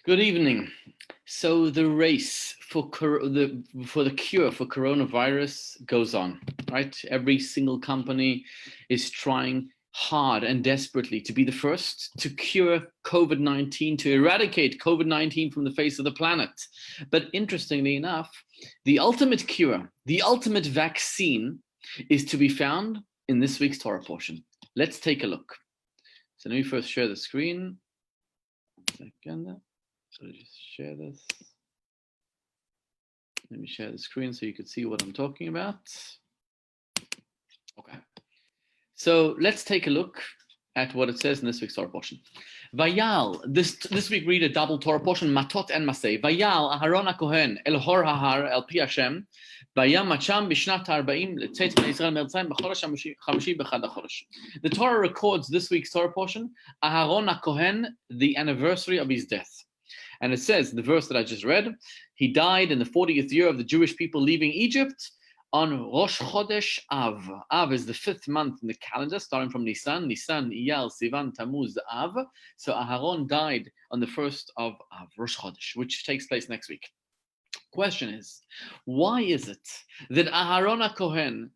Good evening. So the race for the cure for coronavirus goes on, right? Every single company is trying hard and desperately to be the first to cure COVID-19, to eradicate COVID-19 from the face of the planet. But interestingly enough, the ultimate cure, the ultimate vaccine is to be found in this week's Torah portion. Let's take a look. So let me first share the screen. Second. So just share this. Let me share the screen so you can see what I'm talking about. Okay. So let's take a look at what it says in this week's Torah portion. Vayal, this week read a double Torah portion, Matot and Masei. Vayal, Aharon HaKohen, El Hor HaHar, El Pi Hashem, Vayam Macham Bishnat HaArba'im, Tzeit Bnei Yisrael Me'ertzayim, B'chodesh HaChamishi B'chad HaChodesh. The Torah records this week's Torah portion, Aharon HaKohen, the anniversary of his death. And it says, the verse that I just read, he died in the 40th year of the Jewish people leaving Egypt on Rosh Chodesh Av. Av is the 5th month in the calendar, starting from Nisan, Iyar, Sivan, Tammuz, Av. So Aharon died on the 1st of Av, Rosh Chodesh, which takes place next week. Question is, why is it that Aharon HaKohen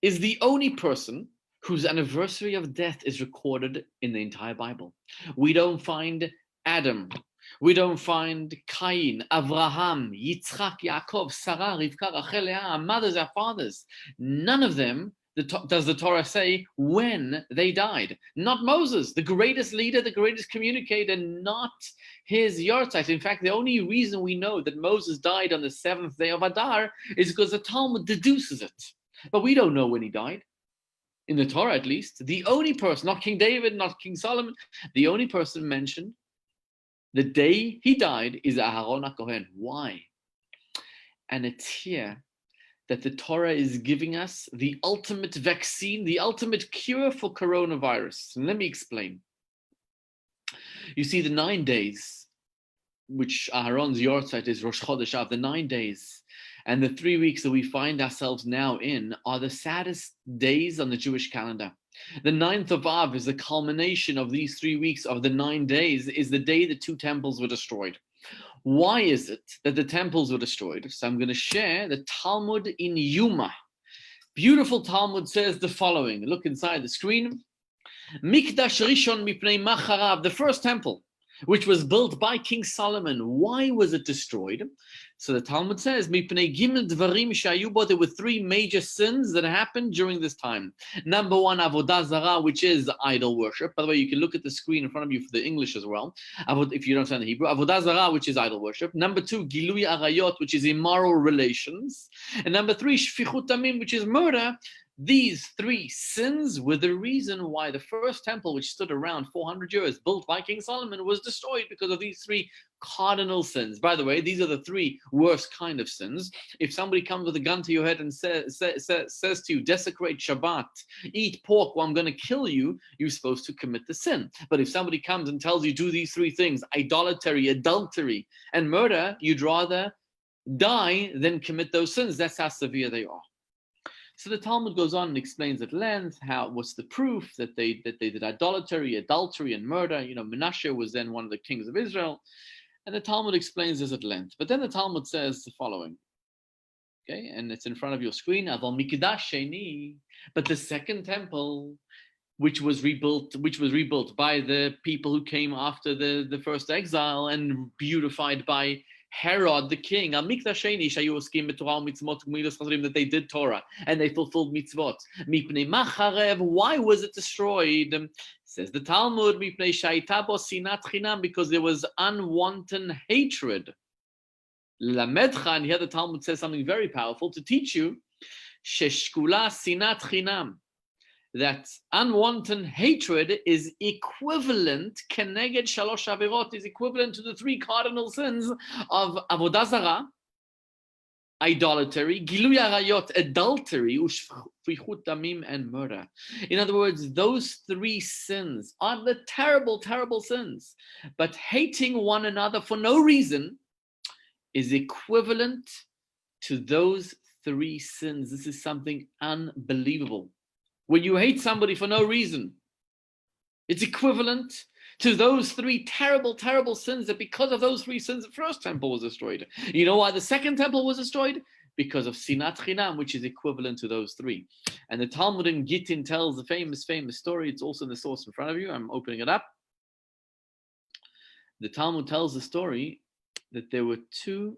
is the only person whose anniversary of death is recorded in the entire Bible? We don't find Adam. We don't find Cain, Avraham, Yitzchak, Yaakov, Sarah, Rivka, Rachel, Leah, our mothers, our fathers. None of them does the Torah say when they died. Not Moses, the greatest leader, the greatest communicator, not his yahrzeit. In fact, the only reason we know that Moses died on the 7th day of Adar is because the Talmud deduces it. But we don't know when he died. In the Torah, at least, the only person, not King David, not King Solomon, the only person mentioned the day he died is Aharon HaKohen. Why? And it's here that the Torah is giving us the ultimate vaccine, the ultimate cure for coronavirus. And let me explain. You see, the 9 days, which Aharon's yahrzeit is Rosh Chodesh Av, the 9 days, and the 3 weeks that we find ourselves now in are the saddest days on the Jewish calendar. The 9th of Av is the culmination of these 3 weeks of the 9 days, is the day the 2 temples were destroyed. Why is it that the temples were destroyed? So I'm going to share the Talmud in Yuma. Beautiful Talmud says the following. Look inside the screen. Mikdash Rishon mipnei macharav, the first temple, which was built by King Solomon. Why was it destroyed? So the Talmud says, Mipnei Gimel Dvarim shayu bo, there were 3 major sins that happened during this time. Number 1, Avodah Zarah, which is idol worship. By the way, you can look at the screen in front of you for the English as well, if you don't understand the Hebrew. Avodah Zarah, which is idol worship. Number 2, Gilui Arayot, which is immoral relations. And number 3, Shfichut Damim, which is murder. These 3 sins were the reason why the first temple, which stood around 400 years, built by King Solomon, was destroyed because of these 3 cardinal sins. By the way, these are the 3 worst kind of sins. If somebody comes with a gun to your head and says to you, desecrate Shabbat, eat pork, well, I'm going to kill you, you're supposed to commit the sin. But if somebody comes and tells you, do these 3 things, idolatry, adultery, and murder, you'd rather die than commit those sins. That's how severe they are. So the Talmud goes on and explains at length what's the proof that they did idolatry, adultery, and murder. You know, Menashe was then one of the kings of Israel, and the Talmud explains this at length. But then the Talmud says the following, okay, and it's in front of your screen. Aval Mikdash Sheni, but the second temple, which was rebuilt by the people who came after the first exile and beautified by Herod the king, that they did Torah and they fulfilled mitzvot. Why was it destroyed? Says the Talmud, because there was unwanted hatred. And here the Talmud says something very powerful to teach you. That unwanted hatred is equivalent, keneged shalosh avirot, is equivalent to the 3 cardinal sins of avodah zarah, idolatry, gilui arayot, adultery, ushfichut damim, and murder. In other words, those 3 sins are the terrible, terrible sins. But hating one another for no reason is equivalent to those 3 sins. This is something unbelievable. When you hate somebody for no reason, it's equivalent to those three terrible, terrible sins, that because of those three sins, the first temple was destroyed. You know why the second temple was destroyed? Because of Sinat Chinam, which is equivalent to those three. And the Talmud in Gittin tells the famous, famous story. It's also in the source in front of you. I'm opening it up. The Talmud tells the story that there were two.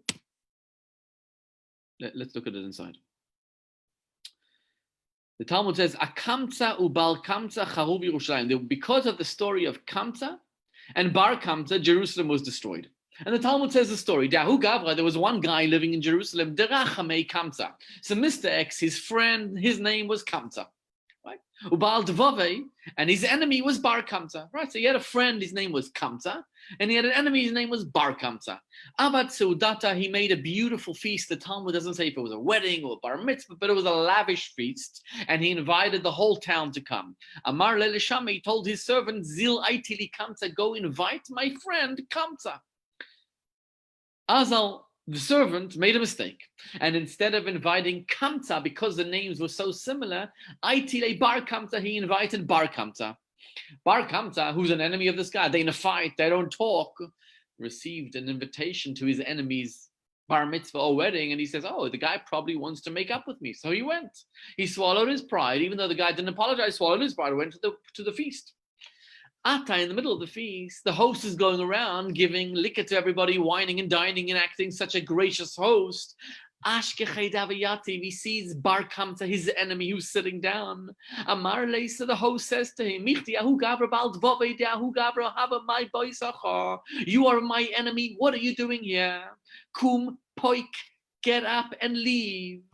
Let's look at it inside. The Talmud says, "Akamtza ubal kamtza charuv Yerushalayim." Because of the story of Kamtza and Bar Kamtza, Jerusalem was destroyed. And the Talmud says the story. Dahu Gavra, there was one guy living in Jerusalem, Derachamei Kamtza. So Mr. X, his friend, his name was Kamtza. Right? Ubal Dvove, and his enemy was Bar Kamtza. Right? So he had a friend, his name was Kamtza, and he had an enemy, his name was Bar Kamtza. Abat Seudata, he made a beautiful feast. The Talmud doesn't say if it was a wedding or a bar mitzvah, but it was a lavish feast, and he invited the whole town to come. Amar Lelishame, he told his servant, Zil Aitili Kamtza, go invite my friend Kamtza. Azal, the servant, made a mistake. And instead of inviting Kamtza, because the names were so similar, Aitile Bar Kamtza, he invited Bar Kamtza. Bar Kamtza, who's an enemy of this guy, they in a fight, they don't talk, received an invitation to his enemy's bar mitzvah or wedding, and he says, oh, the guy probably wants to make up with me. So he went. He swallowed his pride, even though the guy didn't apologize, swallowed his pride, went to the feast. Ata, in the middle of the feast, the host is going around giving liquor to everybody, whining and dining and acting such a gracious host. Ashkechei Davayati, he sees Bar Kamtza, his enemy, who's sitting down. Amar Leisa, the host says to him, you are my enemy, what are you doing here? Kum poik, get up and leave.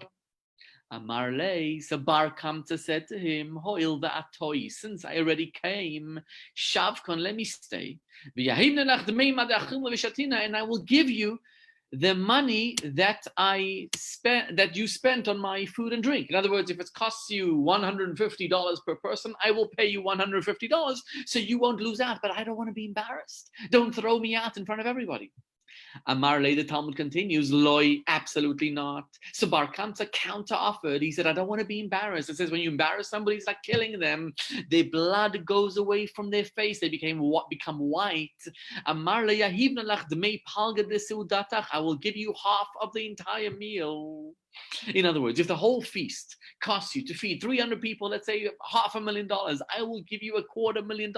Amar Le, so Bar Kamtza said to him, Hoil va'atoi, since I already came, Shavkon, let me stay. And I will give you the money that you spent on my food and drink. In other words, if it costs you $150 per person, I will pay you $150 so you won't lose out. But I don't want to be embarrassed. Don't throw me out in front of everybody. Amar Le, the Talmud continues, Loi, absolutely not. So Bar Kamtza counter-offered. He said, I don't want to be embarrassed. It says when you embarrass somebody, it's like killing them. Their blood goes away from their face. They become white. Amar Le, Yahivna lach dmei palga de seudatach. I will give you half of the entire meal. In other words, if the whole feast costs you to feed 300 people, let's say $500,000, I will give you $250,000.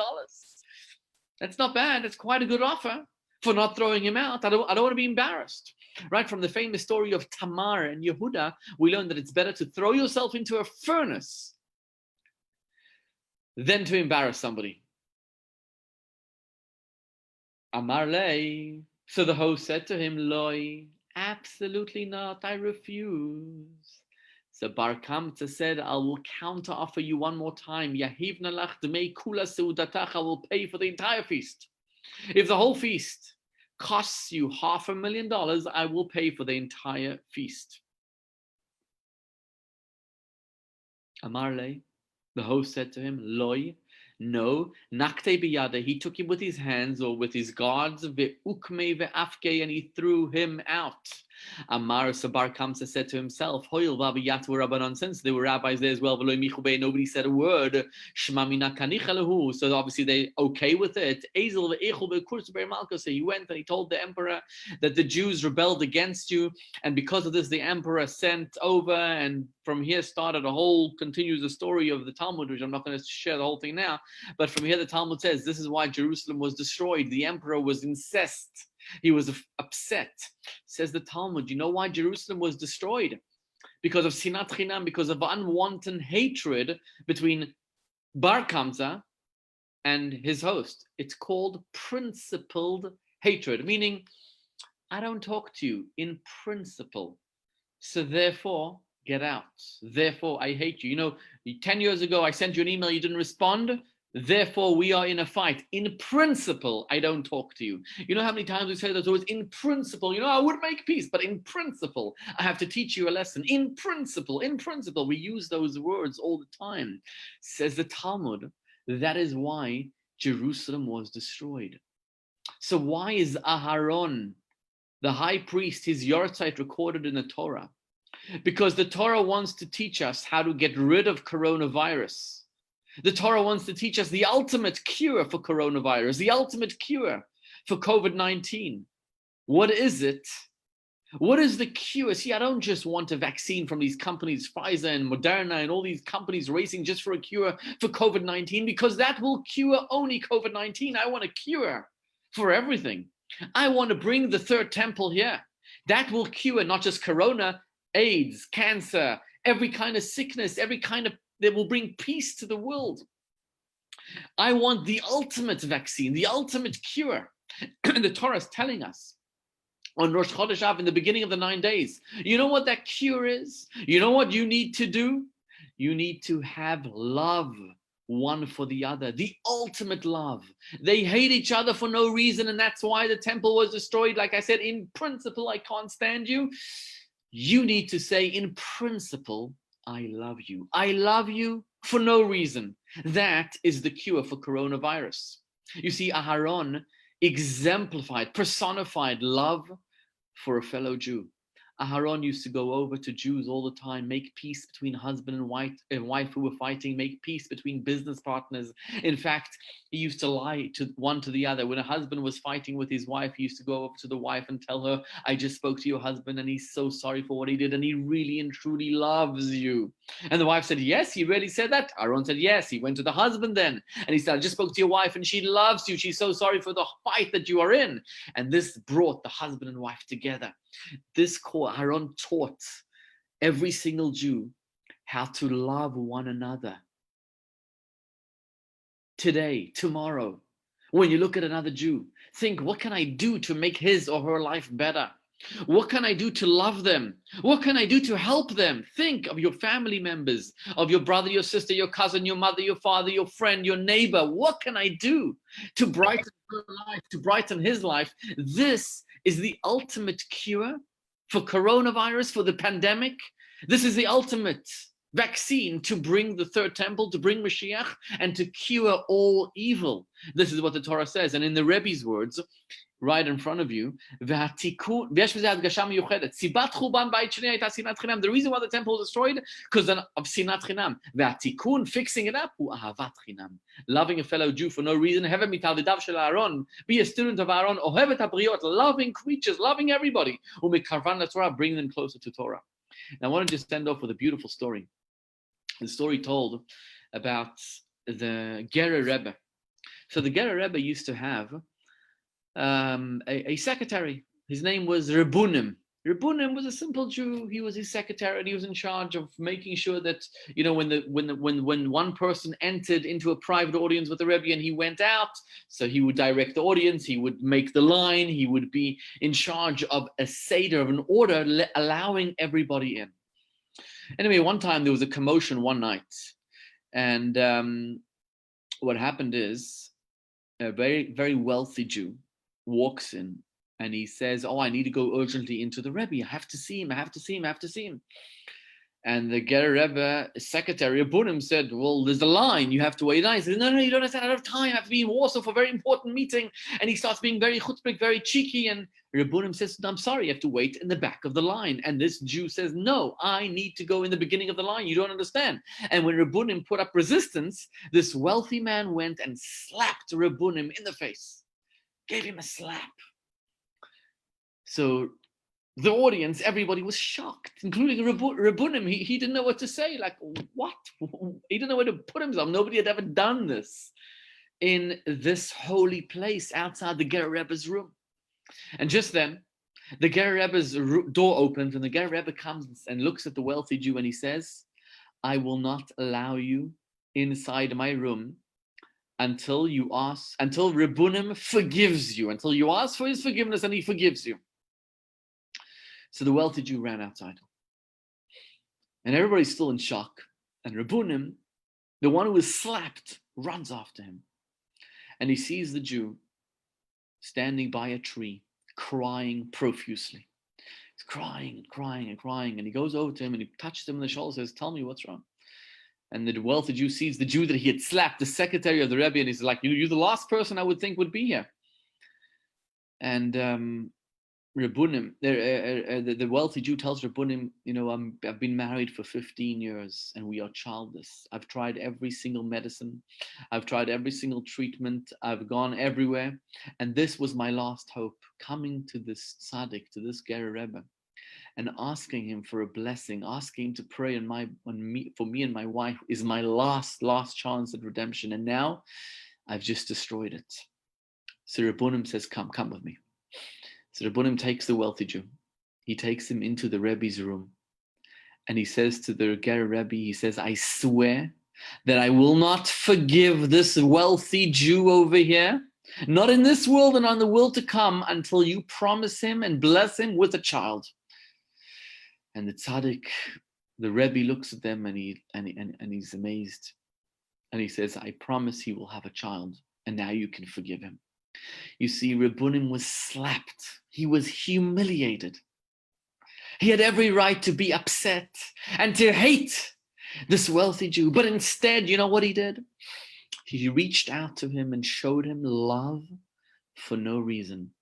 That's not bad. That's quite a good offer for not throwing him out. I don't want to be embarrassed. Right, from the famous story of Tamar and Yehuda, we learn that it's better to throw yourself into a furnace than to embarrass somebody. Amar Le, so the host said to him, Loi, absolutely not, I refuse. So Bar Kamtza said, I will counter offer you one more time. Yahivna lach dmei kula seudatach, I will pay for the entire feast. If the whole feast costs you $500,000, I will pay for the entire feast. Amar Le, the host said to him, Loi, no, nakte biyade, he took him with his hands or with his guards, ve'ukme ve'afke, and he threw him out. Amar, so Bar Kamtza said to himself, Hoil v'abiyat were rabbanon, since there were rabbis there as well, nobody said a word. Shmamina kanicha lehu, so obviously they okay with it. Ezel ve'echel ve'kurs be'malka, so he went and he told the emperor that the Jews rebelled against you, and because of this the emperor sent over, and from here started a whole, continues the story of the Talmud, which I'm not going to share the whole thing now, but from here the Talmud says this is why Jerusalem was destroyed. The emperor was incensed. He was upset. Says the Talmud, you know why Jerusalem was destroyed? Because of Sinat Chinam, because of unwanted hatred between Bar Kamtza and his host. It's called principled hatred, meaning I don't talk to you in principle. So therefore, get out. Therefore, I hate you. You know, 10 years ago, I sent you an email, you didn't respond. Therefore, we are in a fight. In principle, I don't talk to you. You know how many times we say those words? In principle, you know, I would make peace, but in principle, I have to teach you a lesson. In principle, we use those words all the time. Says the Talmud, that is why Jerusalem was destroyed. So why is Aharon, the high priest, his yortzeit recorded in the Torah? Because the Torah wants to teach us how to get rid of coronavirus. The Torah wants to teach us the ultimate cure for coronavirus, the ultimate cure for COVID-19. What is it? What is the cure? See, I don't just want a vaccine from these companies, Pfizer and Moderna and all these companies racing just for a cure for COVID-19, because that will cure only COVID-19. I want a cure for everything. I want to bring the third temple here. That will cure not just corona, AIDS, cancer, every kind of sickness, that will bring peace to the world. I want the ultimate vaccine, the ultimate cure. And the Torah is telling us on Rosh Chodesh Av, in the beginning of the 9 days, you know what that cure is? You know what you need to do? You need to have love one for the other, the ultimate love. They hate each other for no reason, and that's why the temple was destroyed. Like I said, in principle, I can't stand you. You need to say, in principle, I love you. I love you for no reason. That is the cure for coronavirus. You see, Aharon exemplified, personified love for a fellow Jew. Aharon used to go over to Jews all the time, make peace between husband and wife who were fighting, make peace between business partners. In fact, he used to lie to one to the other. When a husband was fighting with his wife, he used to go over to the wife and tell her, I just spoke to your husband and he's so sorry for what he did and he really and truly loves you. And the wife said, yes, he really said that. Aaron said, yes. He went to the husband then and he said, I just spoke to your wife and she loves you. She's so sorry for the fight that you are in. And this brought the husband and wife together. This core, Aaron taught every single Jew how to love one another. Today, tomorrow, when you look at another Jew, think, what can I do to make his or her life better? What can I do to love them? What can I do to help them? Think of your family members, of your brother, your sister, your cousin, your mother, your father, your friend, your neighbor. What can I do to brighten her life, to brighten his life? This is the ultimate cure for coronavirus, for the pandemic. This is the ultimate vaccine to bring the third temple, to bring Mashiach, and to cure all evil. This is what the Torah says. And in the Rebbe's words, right in front of you, the reason why the temple was destroyed, because of sinat chinam. Fixing it up, loving a fellow Jew for no reason. Be a student of Aaron, loving creatures, loving everybody. Bring them closer to Torah. And I want to just end off with a beautiful story. The story told about the guerrilla rebbe. So the guerrilla rebbe used to have a secretary. His name was Rebunim. Rebunim was a simple Jew. He was his secretary, and he was in charge of making sure that, you know, when one person entered into a private audience with the Rebbe and he went out, so he would direct the audience, he would make the line, he would be in charge of a seder, of an order, allowing everybody in. Anyway, one time there was a commotion one night, and what happened is a very, very wealthy Jew walks in and he says, oh, I need to go urgently into the Rebbe. I have to see him. I have to see him. I have to see him. And the Ger Rebbe secretary Abunim said, well, there's a line. You have to wait. He says, no, you don't understand. I don't have time. I have to be in Warsaw for a very important meeting. And he starts being very chutzpah, very cheeky. And Rebunim says, no, I'm sorry. You have to wait in the back of the line. And this Jew says, no, I need to go in the beginning of the line. You don't understand. And when Rebunim put up resistance, this wealthy man went and slapped Rebunim in the face. Gave him a slap. So the audience, everybody was shocked, including Rebunim. He didn't know what to say. Like, what? He didn't know where to put himself. Nobody had ever done this in this holy place outside the Ger Rebbe's room. And just then, the Ger Rebbe's door opens, and the Ger Rebbe comes and looks at the wealthy Jew, and he says, I will not allow you inside my room until Rebunim forgives you, until you ask for his forgiveness and he forgives you. So the wealthy Jew ran outside. And everybody's still in shock. And Rebunim, the one who was slapped, runs after him. And he sees the Jew standing by a tree, crying profusely. He's crying and crying and crying. And he goes over to him and he touches him on the shoulder and says, tell me what's wrong. And the wealthy Jew sees the Jew that he had slapped, the secretary of the Rebbe, and he's like, you're the last person I would think would be here. And Rebbunim, the wealthy Jew tells Rebbunim, I've been married for 15 years and we are childless. I've tried every single medicine. I've tried every single treatment. I've gone everywhere. And this was my last hope, coming to this tzaddik, to this guerrilla rebbe, and asking him for a blessing, asking him to pray for me and my wife is my last chance at redemption. And now I've just destroyed it. So Rebbunim says, come with me. So Rebbunim takes the wealthy Jew. He takes him into the Rebbe's room. And he says to the Ger Rebbe, he says, I swear that I will not forgive this wealthy Jew over here, not in this world and on the world to come, until you promise him and bless him with a child. And the tzaddik, the Rebbe looks at them and he's amazed. And he says, I promise he will have a child, and now you can forgive him. You see, Rebbunim was slapped. He was humiliated. He had every right to be upset and to hate this wealthy Jew. But instead, you know what he did? He reached out to him and showed him love for no reason.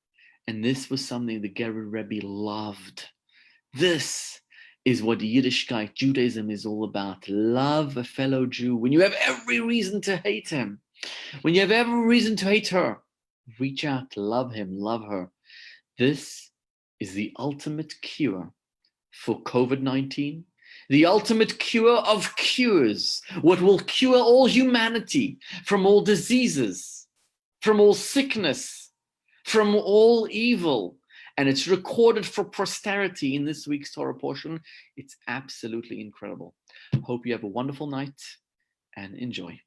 And this was something the Gerer Rebbe loved. This is what Yiddishkeit, Judaism, is all about. Love a fellow Jew. When you have every reason to hate him, when you have every reason to hate her, reach out, love him, love her. This is the ultimate cure for COVID-19, the ultimate cure of cures, what will cure all humanity from all diseases, from all sickness, from all evil. And it's recorded for posterity in this week's Torah portion. It's absolutely incredible. Hope you have a wonderful night and enjoy.